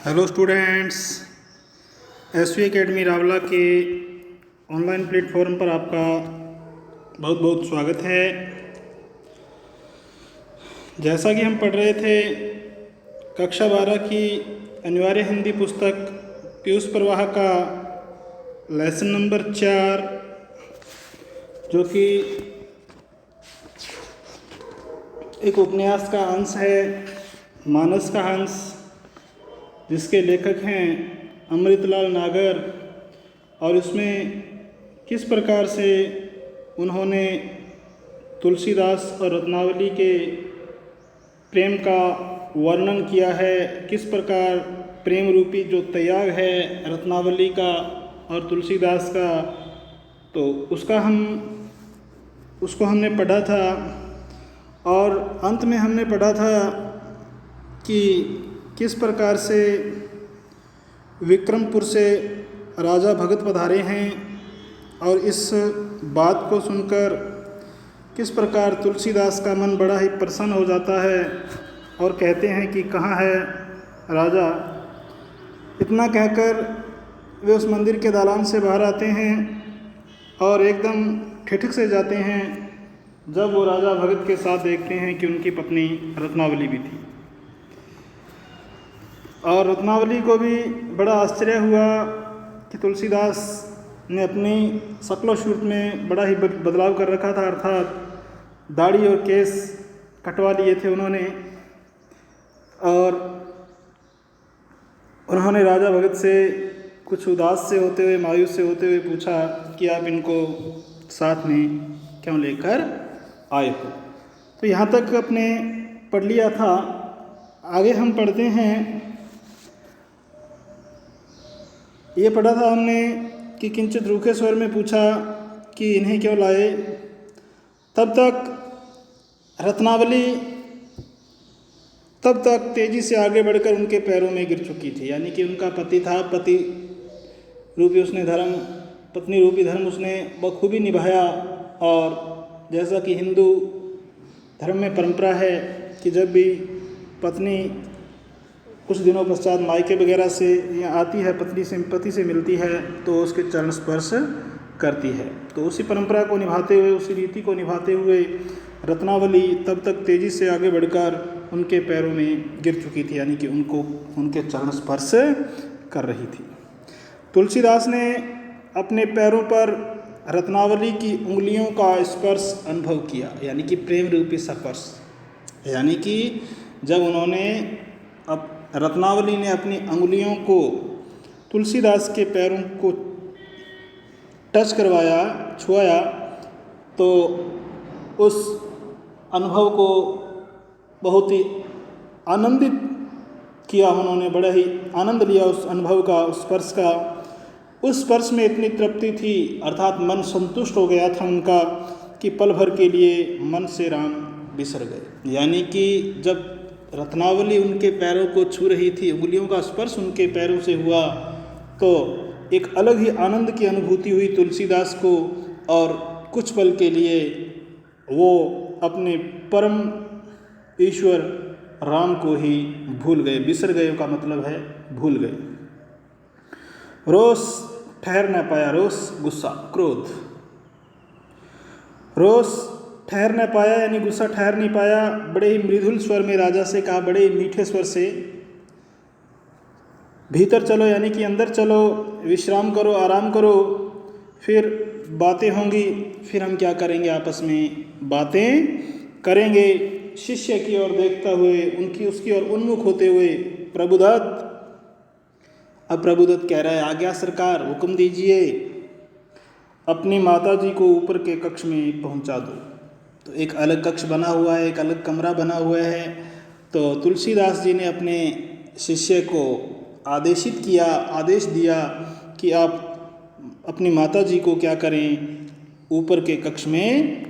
Hello students, SV academy Rawla के online platform पर आपका बहुत बहुत स्वागत है। जैसा कि हम पढ़ रहे थे कक्षा 12 की अनिवार्य हिंदी पुस्तक पीयूष प्रवाह का लेसन नंबर 4, जो कि एक उपन्यास का अंश है, मानस का अंश, जिसके लेखक हैं अमृतलाल नागर। और इसमें किस प्रकार से उन्होंने तुलसीदास और रत्नावली के प्रेम का वर्णन किया है, किस प्रकार प्रेम रूपी जो त्याग है रत्नावली का और तुलसीदास का, तो उसको हमने पढ़ा था। और अंत में हमने पढ़ा था कि किस प्रकार से विक्रमपुर से राजा भगत पधारे हैं और इस बात को सुनकर किस प्रकार तुलसीदास का मन बड़ा ही प्रसन्न हो जाता है और कहते हैं कि कहाँ है राजा। इतना कहकर वे उस मंदिर के दालान से बाहर आते हैं और एकदम ठिठक से जाते हैं जब वो राजा भगत के साथ देखते हैं कि उनकी पत्नी रत्नावली भी थी। और रत्नावली को भी बड़ा आश्चर्य हुआ कि तुलसीदास ने अपनी शक्ल और सूरत में बड़ा ही बदलाव कर रखा था, अर्थात दाढ़ी और केस कटवा लिए थे उन्होंने। और उन्होंने राजा भगत से कुछ उदास से होते हुए, मायूस से होते हुए पूछा कि आप इनको साथ में क्यों लेकर आए हो। तो यहाँ तक अपने पढ़ लिया था। आगे हम पढ़ते हैं। ये पढ़ा था हमने कि किंचित रूखे स्वर में पूछा कि इन्हें क्यों लाए। तब तक तेजी से आगे बढ़कर उनके पैरों में गिर चुकी थी। यानी कि उनका पति था, पति रूपी उसने धर्म, पत्नी रूपी धर्म उसने बखूबी निभाया। और जैसा कि हिंदू धर्म में परंपरा है कि जब भी पत्नी कुछ दिनों पश्चात मायके वगैरह से यहाँ आती है, पति से मिलती है, तो उसके चरण स्पर्श करती है। तो उसी परंपरा को निभाते हुए, उसी रीति को निभाते हुए रत्नावली तब तक तेज़ी से आगे बढ़कर उनके पैरों में गिर चुकी थी, यानी कि उनके चरण स्पर्श कर रही थी। तुलसीदास ने अपने पैरों पर रत्नावली की उंगलियों का स्पर्श अनुभव किया, यानी कि प्रेम रूपी स्पर्श। यानी कि जब रत्नावली ने अपनी अंगुलियों को तुलसीदास के पैरों को टच करवाया, छुआया, तो उस अनुभव को बहुत ही आनंदित किया उन्होंने, बड़ा ही आनंद लिया उस अनुभव का, उस स्पर्श का। उस स्पर्श में इतनी तृप्ति थी, अर्थात मन संतुष्ट हो गया था उनका, कि पल भर के लिए मन से राम बिसर गए। यानी कि जब रत्नावली उनके पैरों को छू रही थी, उंगलियों का स्पर्श उनके पैरों से हुआ, तो एक अलग ही आनंद की अनुभूति हुई तुलसीदास को। और कुछ पल के लिए वो अपने परम ईश्वर राम को ही भूल गए। बिसर गए का मतलब है भूल गए। रोष ठहर न पाया, रोष गुस्सा, क्रोध। रोष ठहर न पाया यानी गुस्सा ठहर नहीं पाया। बड़े ही मृदुल स्वर में राजा से कहा, बड़े ही मीठे स्वर से, भीतर चलो, यानी कि अंदर चलो, विश्राम करो, आराम करो, फिर बातें होंगी, फिर हम क्या करेंगे, आपस में बातें करेंगे। शिष्य की ओर देखता हुए, उसकी ओर उन्मुख होते हुए प्रभुदत्त, अब प्रभुदत्त कह रहा है, आज्ञा सरकार, हुक्म दीजिए, अपनी माता जी को ऊपर के कक्ष में पहुंचा दो। तो एक अलग कक्ष बना हुआ है, एक अलग कमरा बना हुआ है। तो तुलसीदास जी ने अपने शिष्य को आदेश दिया कि आप अपनी माता जी को क्या करें, ऊपर के कक्ष में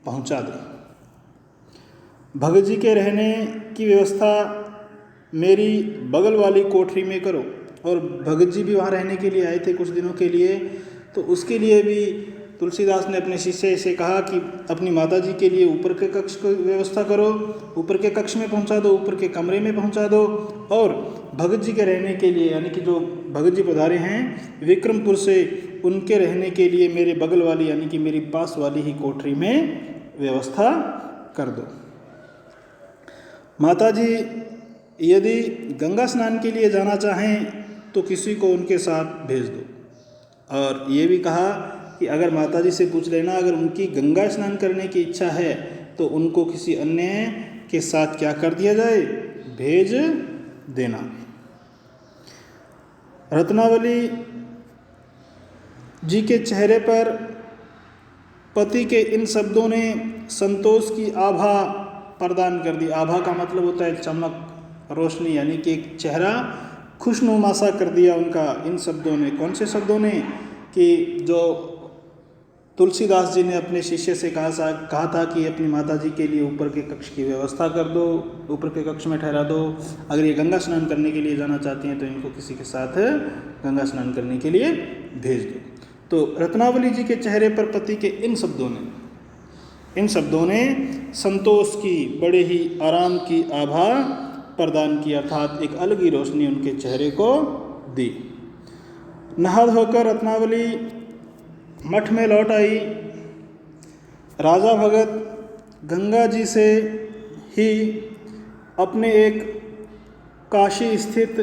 पहुंचा दें। भगत जी के रहने की व्यवस्था मेरी बगल वाली कोठरी में करो। और भगत जी भी वहाँ रहने के लिए आए थे कुछ दिनों के लिए, तो उसके लिए भी तुलसीदास ने अपने शिष्य से कहा कि अपनी माता जी के लिए ऊपर के कक्ष की व्यवस्था करो, ऊपर के कक्ष में पहुंचा दो, ऊपर के कमरे में पहुंचा दो, और भगत जी के रहने के लिए, यानी कि जो भगत जी पधारे हैं विक्रमपुर से, उनके रहने के लिए मेरे बगल वाली यानी कि मेरी पास वाली ही कोठरी में व्यवस्था कर दो। माता जी यदि गंगा स्नान के लिए जाना चाहें तो किसी को उनके साथ भेज दो। और ये भी कहा कि अगर माता जी से पूछ लेना, अगर उनकी गंगा स्नान करने की इच्छा है तो उनको किसी अन्य के साथ क्या कर दिया जाए, भेज देना। रत्नावली जी के चेहरे पर पति के इन शब्दों ने संतोष की आभा प्रदान कर दी। आभा का मतलब होता है चमक, रोशनी, यानी कि एक चेहरा खुशनुमा सा कर दिया उनका इन शब्दों ने। कौन से शब्दों ने? कि जो तुलसीदास जी ने अपने शिष्य से कहा था कि अपनी माता जी के लिए ऊपर के कक्ष की व्यवस्था कर दो, ऊपर के कक्ष में ठहरा दो। अगर ये गंगा स्नान करने के लिए जाना चाहती हैं तो इनको किसी के साथ गंगा स्नान करने के लिए भेज दो। तो रत्नावली जी के चेहरे पर पति के इन शब्दों ने संतोष की, बड़े ही आराम की आभा प्रदान की, अर्थात एक अलग ही रोशनी उनके चेहरे को दी। नहा धोकर रत्नावली मठ में लौट आई। राजा भगत गंगा जी से ही अपने एक काशी स्थित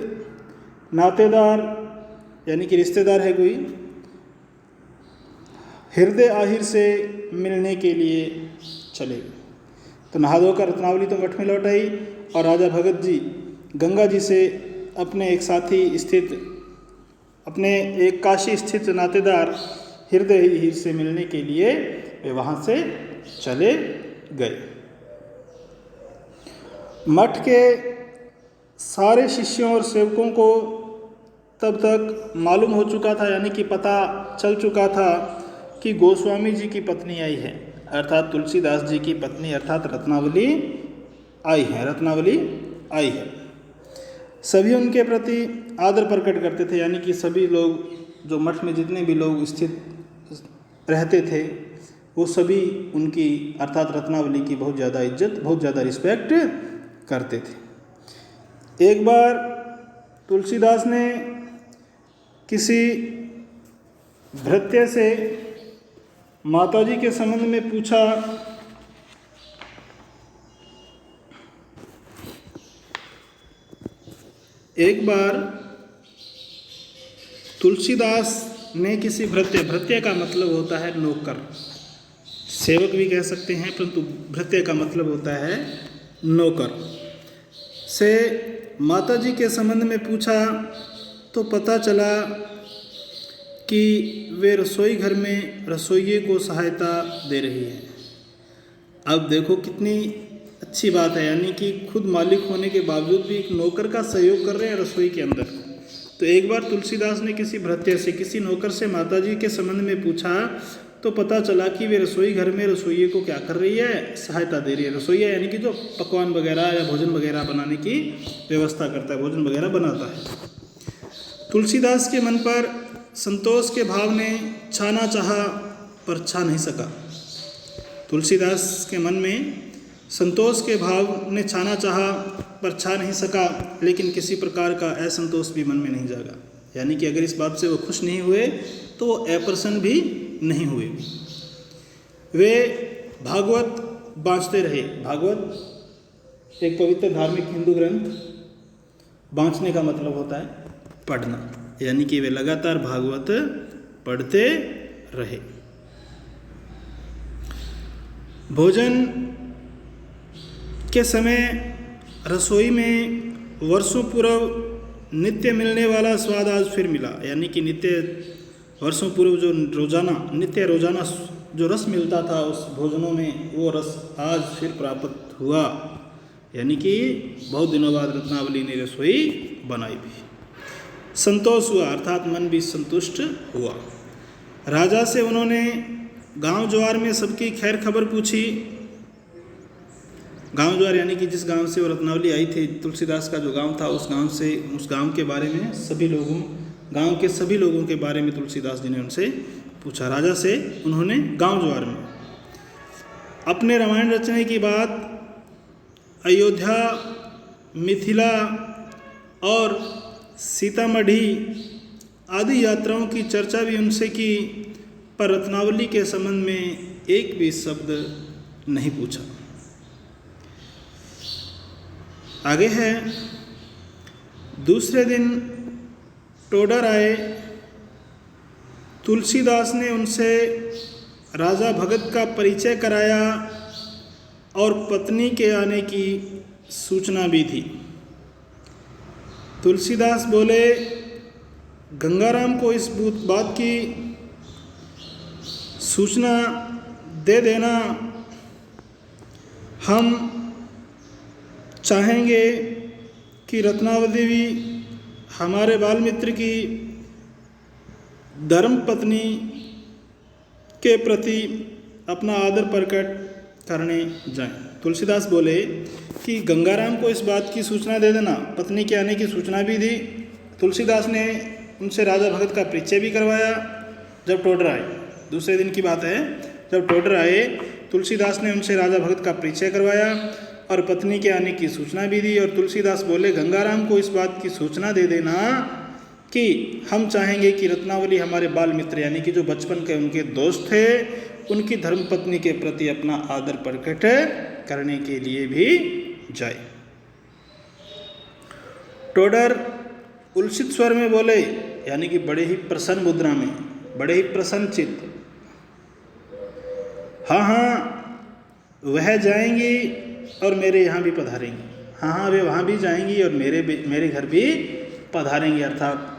नातेदार, यानी कि रिश्तेदार है कोई, हृदय आहिर से मिलने के लिए चले गए। तो नहा धोकर रत्नावली तो मठ में लौट आई और राजा भगत जी गंगा जी से अपने एक साथी स्थित, अपने एक काशी स्थित नातेदार हृदय आहिर से मिलने के लिए वे वहाँ से चले गए। मठ के सारे शिष्यों और सेवकों को तब तक मालूम हो चुका था, यानी कि पता चल चुका था कि गोस्वामी जी की पत्नी आई है, अर्थात तुलसीदास जी की पत्नी अर्थात रत्नावली आई है। सभी उनके प्रति आदर प्रकट करते थे, यानी कि सभी लोग, जो मठ में जितने भी लोग स्थित रहते थे, वो सभी उनकी अर्थात रत्नावली की बहुत ज़्यादा इज्जत, बहुत ज़्यादा रिस्पेक्ट करते थे। एक बार तुलसीदास ने किसी भृत्य से माताजी के संबंध में पूछा। एक बार तुलसीदास ने किसी भृत्य का मतलब होता है नौकर, सेवक भी कह सकते हैं, परंतु भृत्य का मतलब होता है नौकर, से माताजी के संबंध में पूछा तो पता चला कि वे रसोई घर में रसोइये को सहायता दे रही है। अब देखो कितनी अच्छी बात है, यानी कि खुद मालिक होने के बावजूद भी एक नौकर का सहयोग कर रहे हैं रसोई के अंदर। तो एक बार तुलसीदास ने किसी भृत्य से, किसी नौकर से माताजी के संबंध में पूछा तो पता चला कि वे रसोई घर में रसोइये को क्या कर रही है, सहायता दे रही है। रसोइया यानी कि जो पकवान वगैरह या भोजन वगैरह बनाने की व्यवस्था करता है, भोजन वगैरह बनाता है। तुलसीदास के मन पर संतोष के भाव ने छाना चाहा पर छा नहीं सका। तुलसीदास के मन में संतोष के भाव ने छाना चाहा पर छा नहीं सका, लेकिन किसी प्रकार का असंतोष भी मन में नहीं जागा, यानी कि अगर इस बात से वो खुश नहीं हुए तो वो अप्रसन्न भी नहीं हुए। वे भागवत बाँचते रहे। भागवत एक पवित्र धार्मिक हिंदू ग्रंथ, बाँचने का मतलब होता है पढ़ना, यानी कि वे लगातार भागवत पढ़ते रहे। भोजन के समय रसोई में वर्षों पूर्व नित्य मिलने वाला स्वाद आज फिर मिला, यानी कि वर्षों पूर्व जो रोजाना जो रस मिलता था उस भोजनों में, वो रस आज फिर प्राप्त हुआ, यानी कि बहुत दिनों बाद रत्नावली ने रसोई बनाई भी। संतोष हुआ, अर्थात मन भी संतुष्ट हुआ। राजा से उन्होंने गांव ज्वार में सबकी खैर खबर पूछी। गांव ज्वार यानी कि जिस गांव से वो रत्नावली आई थी, तुलसीदास का जो गांव था, उस गांव के बारे में गांव के सभी लोगों के बारे में तुलसीदास जी ने उनसे पूछा राजा से उन्होंने गांव ज्वार में। अपने रामायण रचने की बात अयोध्या, मिथिला और सीतामढ़ी आदि यात्राओं की चर्चा भी उनसे की, पर रत्नावली के संबंध में एक भी शब्द नहीं पूछा। आगे है, दूसरे दिन टोडर आए। तुलसीदास ने उनसे राजा भगत का परिचय कराया और पत्नी के आने की सूचना भी दी। तुलसीदास बोले, गंगाराम को इस बात की सूचना दे देना। हम चाहेंगे कि रत्नावली भी हमारे बाल मित्र की धर्म पत्नी के प्रति अपना आदर प्रकट करने जाएं। तुलसीदास बोले कि गंगाराम को इस बात की सूचना दे देना, पत्नी के आने की सूचना भी दी। तुलसीदास ने उनसे राजा भगत का परिचय भी करवाया जब टोडर आए। दूसरे दिन की बात है, जब टोडर आए तुलसीदास ने उनसे राजा भगत का परिचय करवाया और पत्नी के आने की सूचना भी दी। और तुलसीदास बोले, गंगाराम को इस बात की सूचना दे देना कि हम चाहेंगे कि रत्नावली हमारे बाल मित्र यानी कि जो बचपन के उनके दोस्त थे, उनकी धर्मपत्नी के प्रति अपना आदर प्रकट करने के लिए भी जाए। टोडर उलसित स्वर में बोले, यानी कि बड़े ही प्रसन्न मुद्रा में, बड़े ही प्रसन्न चित्त, हाँ हाँ वह जाएंगी और मेरे यहाँ भी पधारेंगी। हाँ हाँ वे वहाँ भी जाएंगी और मेरे घर भी पधारेंगी, अर्थात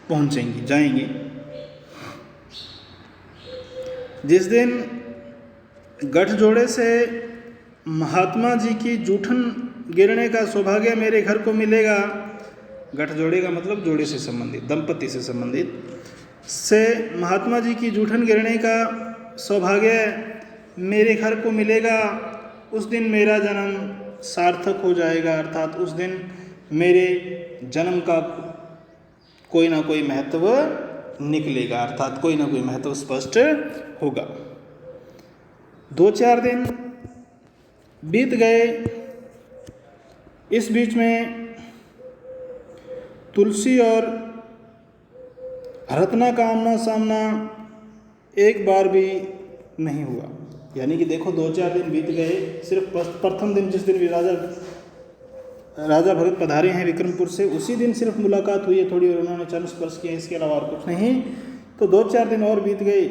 पहुँचेंगी, जाएंगी। जिस दिन गठजोड़े से महात्मा जी की जूठन गिरने का सौभाग्य मेरे घर को मिलेगा, गठजोड़े का मतलब जोड़े से संबंधित, दंपति से संबंधित, से महात्मा जी की जूठन गिरने का सौभाग्य मेरे घर को मिलेगा, उस दिन मेरा जन्म सार्थक हो जाएगा, अर्थात उस दिन मेरे जन्म का कोई ना कोई महत्व निकलेगा, अर्थात कोई ना कोई महत्व स्पष्ट होगा। 2-4 दिन बीत गए। इस बीच में तुलसी और रत्ना का आमना सामना एक बार भी नहीं हुआ। यानी कि देखो 2-4 दिन बीत गए, सिर्फ प्रथम दिन जिस दिन भी राजा भगत पधारे हैं विक्रमपुर से, उसी दिन सिर्फ मुलाकात हुई है थोड़ी और उन्होंने चरण स्पर्श किया, इसके अलावा और कुछ नहीं। तो 2-4 दिन और बीत गए।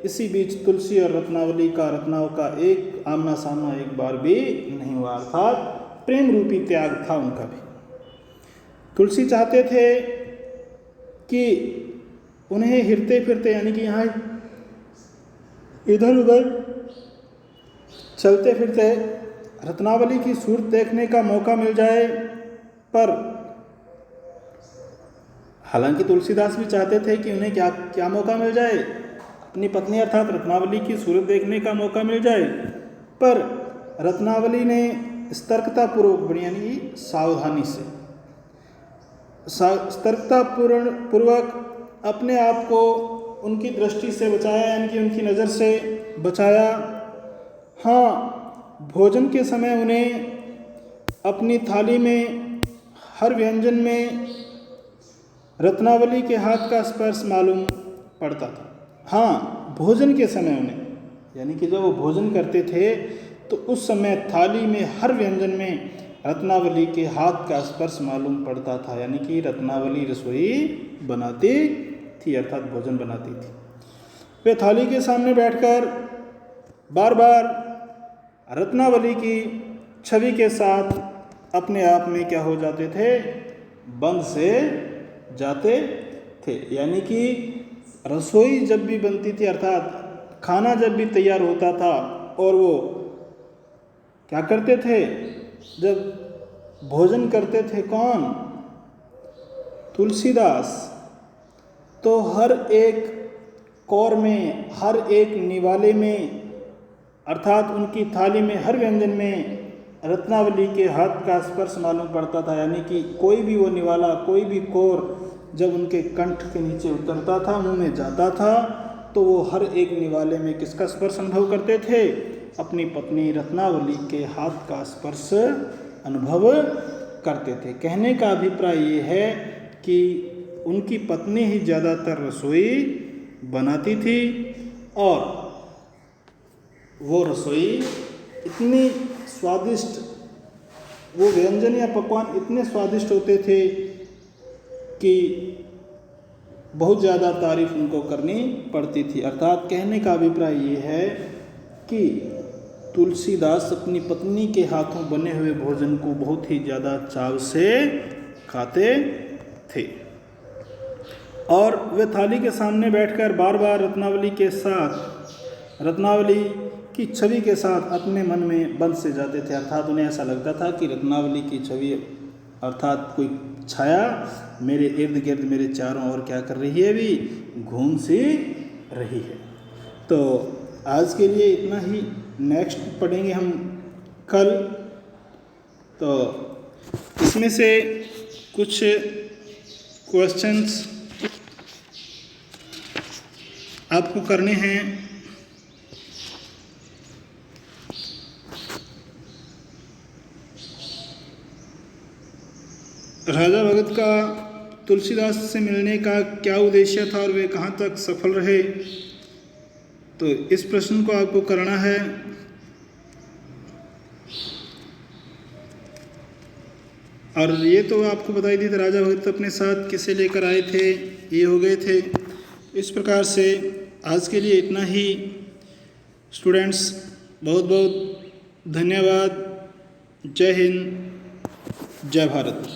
इसी बीच तुलसी और रत्नाओं का एक आमना सामना एक बार भी नहीं हुआ, अर्थात प्रेम रूपी त्याग था उनका भी। तुलसी चाहते थे कि उन्हें हिरते फिरते यानी कि यहाँ इधर उधर चलते फिरते रत्नावली की सूरत देखने का मौका मिल जाए, पर हालांकि तुलसीदास भी चाहते थे कि उन्हें क्या मौका मिल जाए, अपनी पत्नी अर्थात रत्नावली की सूरत देखने का मौका मिल जाए। पर रत्नावली ने सतर्कतापूर्वक यानी सावधानी से सतर्कतापूर्वक अपने आप को उनकी दृष्टि से बचाया, यानी कि उनकी नज़र से बचाया। हाँ, भोजन के समय उन्हें अपनी थाली में हर व्यंजन में रत्नावली के हाथ का स्पर्श मालूम पड़ता था। हाँ, भोजन के समय उन्हें, यानी कि जब वो भोजन करते थे तो उस समय थाली में हर व्यंजन में रत्नावली के हाथ का स्पर्श मालूम पड़ता था, यानी कि रत्नावली रसोई बनाती थी, अर्थात भोजन बनाती थी। वे थाली के सामने बैठकर बार बार रत्नावली की छवि के साथ अपने आप में क्या हो जाते थे, बंद से जाते थे। यानी कि रसोई जब भी बनती थी, अर्थात खाना जब भी तैयार होता था, और वो क्या करते थे, जब भोजन करते थे कौन, तुलसीदास, तो हर एक कौर में, हर एक निवाले में, अर्थात उनकी थाली में हर व्यंजन में रत्नावली के हाथ का स्पर्श मालूम पड़ता था। यानी कि कोई भी वो निवाला, कोई भी कौर जब उनके कंठ के नीचे उतरता था, मुंह में जाता था, तो वो हर एक निवाले में किसका स्पर्श अनुभव करते थे? अपनी पत्नी रत्नावली के हाथ का स्पर्श अनुभव करते थे। कहने का अभिप्राय ये है कि उनकी पत्नी ही ज़्यादातर रसोई बनाती थी और वो रसोई इतनी स्वादिष्ट, वो व्यंजन या पकवान इतने स्वादिष्ट होते थे कि बहुत ज़्यादा तारीफ उनको करनी पड़ती थी। अर्थात कहने का अभिप्राय ये है कि तुलसीदास अपनी पत्नी के हाथों बने हुए भोजन को बहुत ही ज़्यादा चाव से खाते थे और वे थाली के सामने बैठकर बार बार रत्नावली की छवि के साथ अपने मन में बंद से जाते थे। अर्थात उन्हें ऐसा लगता था कि रत्नावली की छवि अर्थात कोई छाया मेरे इर्द गिर्द, मेरे चारों ओर क्या कर रही है, भी घूम सी रही है। तो आज के लिए इतना ही, नेक्स्ट पढ़ेंगे हम कल। तो इसमें से कुछ क्वेश्चंस आपको करने हैं। राजा भगत का तुलसीदास से मिलने का क्या उद्देश्य था और वे कहाँ तक सफल रहे? तो इस प्रश्न को आपको करना है। और ये तो आपको बताई दी थी, राजा भगत अपने साथ किसे लेकर आए थे, ये हो गए थे। इस प्रकार से आज के लिए इतना ही। स्टूडेंट्स, बहुत बहुत धन्यवाद। जय हिंद, जय भारत।